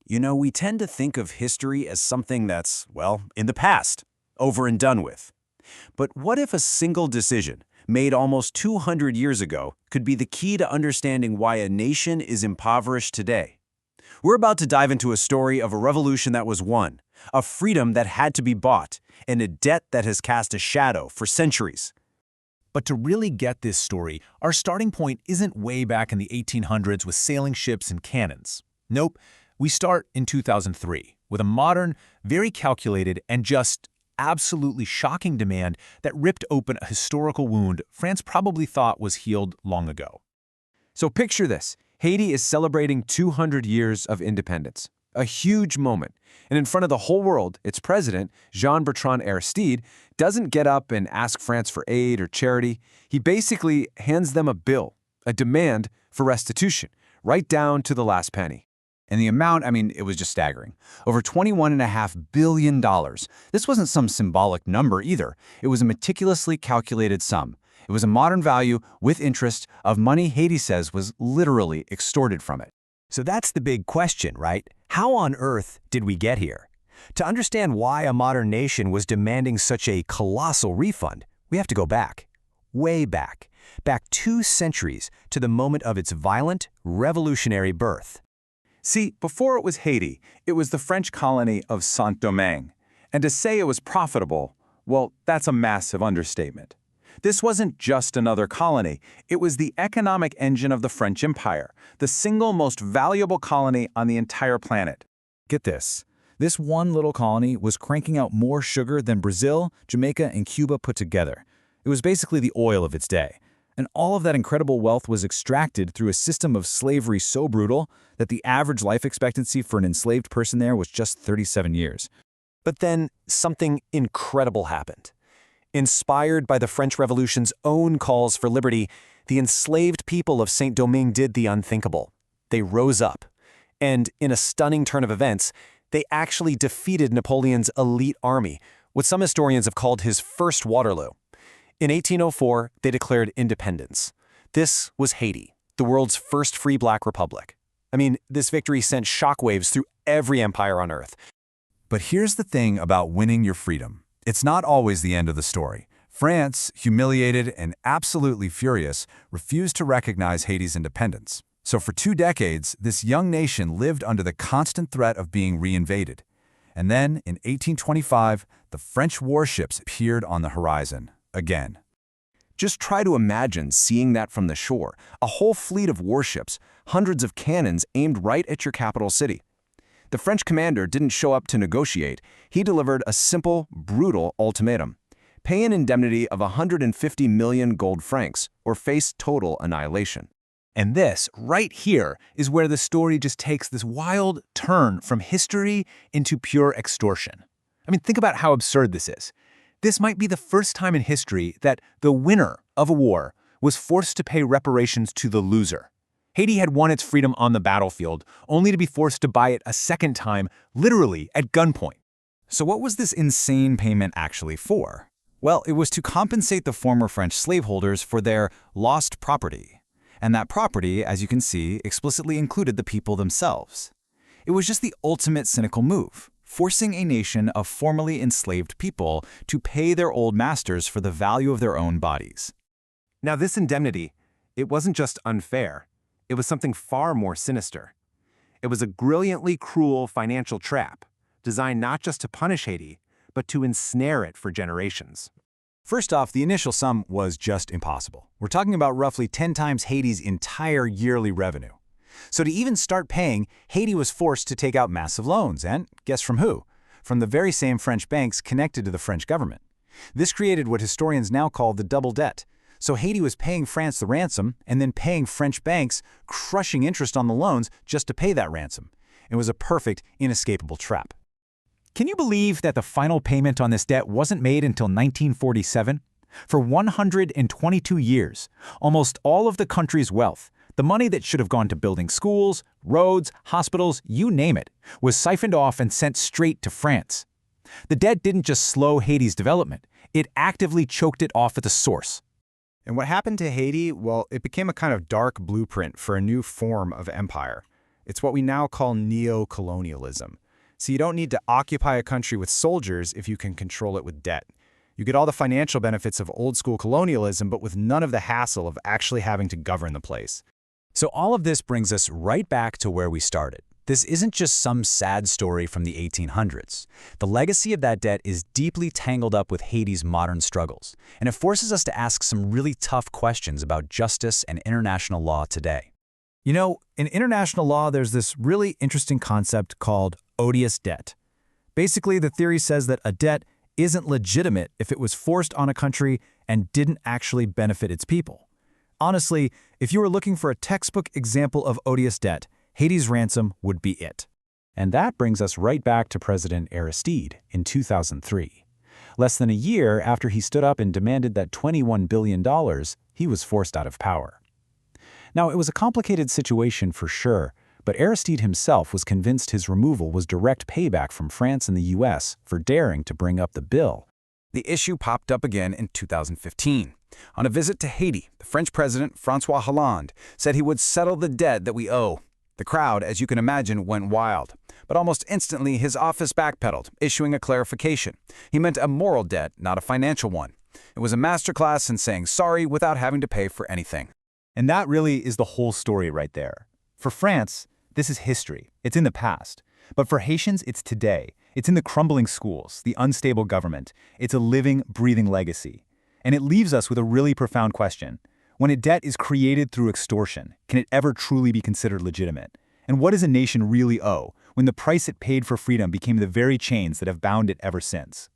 We tend to think of history as something that's, well, in the past, over and done with. But what if a single decision, made almost 200 years ago, could be the key to understanding why a nation is impoverished today? We're about to dive into a story of a revolution that was won, a freedom that had to be bought, and a debt that has cast a shadow for centuries. But to really get this story, our starting point isn't way back in the 1800s with sailing ships and cannons. Nope, we start in 2003 with a modern, very calculated, and just absolutely shocking demand that ripped open a historical wound France probably thought was healed long ago. So picture this. Haiti is celebrating 200 years of independence, a huge moment. And in front of the whole world, its president, Jean-Bertrand Aristide, doesn't get up and ask France for aid or charity. He basically hands them a bill, a demand for restitution, right down to the last penny. And the amount, it was just staggering. Over $21.5 billion. This wasn't some symbolic number either. It was a meticulously calculated sum. It was a modern value with interest of money Haiti says was literally extorted from it. So that's the big question, right? How on earth did we get here? To understand why a modern nation was demanding such a colossal refund, we have to go back. Way back. Back 2 centuries to the moment of its violent, revolutionary birth. See, before it was Haiti, it was the French colony of Saint-Domingue. And to say it was profitable, well, that's a massive understatement. This wasn't just another colony. It was the economic engine of the French Empire, the single most valuable colony on the entire planet. Get this. This one little colony was cranking out more sugar than Brazil, Jamaica, and Cuba put together. It was basically the oil of its day. And all of that incredible wealth was extracted through a system of slavery so brutal that the average life expectancy for an enslaved person there was just 37 years. But then something incredible happened. Inspired by the French Revolution's own calls for liberty, the enslaved people of Saint-Domingue did the unthinkable. They rose up. And in a stunning turn of events, they actually defeated Napoleon's elite army, what some historians have called his first Waterloo. In 1804, they declared independence. This was Haiti, the world's first free black republic. This victory sent shockwaves through every empire on Earth. But here's the thing about winning your freedom. It's not always the end of the story. France, humiliated and absolutely furious, refused to recognize Haiti's independence. So for 2 decades, this young nation lived under the constant threat of being reinvaded. And then, in 1825, the French warships appeared on the horizon, again. Just try to imagine seeing that from the shore, a whole fleet of warships, hundreds of cannons aimed right at your capital city. The French commander didn't show up to negotiate. He delivered a simple, brutal ultimatum. Pay an indemnity of 150 million gold francs or face total annihilation. And this, right here, is where the story just takes this wild turn from history into pure extortion. Think about how absurd this is. This might be the first time in history that the winner of a war was forced to pay reparations to the loser. Haiti had won its freedom on the battlefield, only to be forced to buy it a second time, literally at gunpoint. So what was this insane payment actually for? Well, it was to compensate the former French slaveholders for their lost property. And that property, as you can see, explicitly included the people themselves. It was just the ultimate cynical move, forcing a nation of formerly enslaved people to pay their old masters for the value of their own bodies. Now this indemnity, it wasn't just unfair. It was something far more sinister. It was a brilliantly cruel financial trap, designed not just to punish Haiti, but to ensnare it for generations. First off, the initial sum was just impossible. We're talking about roughly 10 times Haiti's entire yearly revenue. So to even start paying, Haiti was forced to take out massive loans, and guess from who? From the very same French banks connected to the French government. This created what historians now call the double debt. So Haiti was paying France the ransom and then paying French banks, crushing interest on the loans just to pay that ransom. It was a perfect, inescapable trap. Can you believe that the final payment on this debt wasn't made until 1947? For 122 years, almost all of the country's wealth, the money that should have gone to building schools, roads, hospitals, you name it, was siphoned off and sent straight to France. The debt didn't just slow Haiti's development, it actively choked it off at the source. And what happened to Haiti? Well, it became a kind of dark blueprint for a new form of empire. It's what we now call neo-colonialism. So you don't need to occupy a country with soldiers if you can control it with debt. You get all the financial benefits of old-school colonialism, but with none of the hassle of actually having to govern the place. So all of this brings us right back to where we started. This isn't just some sad story from the 1800s. The legacy of that debt is deeply tangled up with Haiti's modern struggles, and it forces us to ask some really tough questions about justice and international law today. You know, in international law, there's this really interesting concept called odious debt. Basically, the theory says that a debt isn't legitimate if it was forced on a country and didn't actually benefit its people. Honestly, if you were looking for a textbook example of odious debt, Haiti's ransom would be it. And that brings us right back to President Aristide in 2003. Less than a year after he stood up and demanded that $21 billion, he was forced out of power. Now, it was a complicated situation for sure, but Aristide himself was convinced his removal was direct payback from France and the US for daring to bring up the bill. The issue popped up again in 2015. On a visit to Haiti, the French president, François Hollande, said he would settle the debt that we owe. The crowd, as you can imagine, went wild. But almost instantly, his office backpedaled, issuing a clarification. He meant a moral debt, not a financial one. It was a masterclass in saying sorry without having to pay for anything. And that really is the whole story right there. For France, this is history. It's in the past. But for Haitians, it's today. It's in the crumbling schools, the unstable government. It's a living, breathing legacy. And it leaves us with a really profound question. When a debt is created through extortion, can it ever truly be considered legitimate? And what does a nation really owe when the price it paid for freedom became the very chains that have bound it ever since?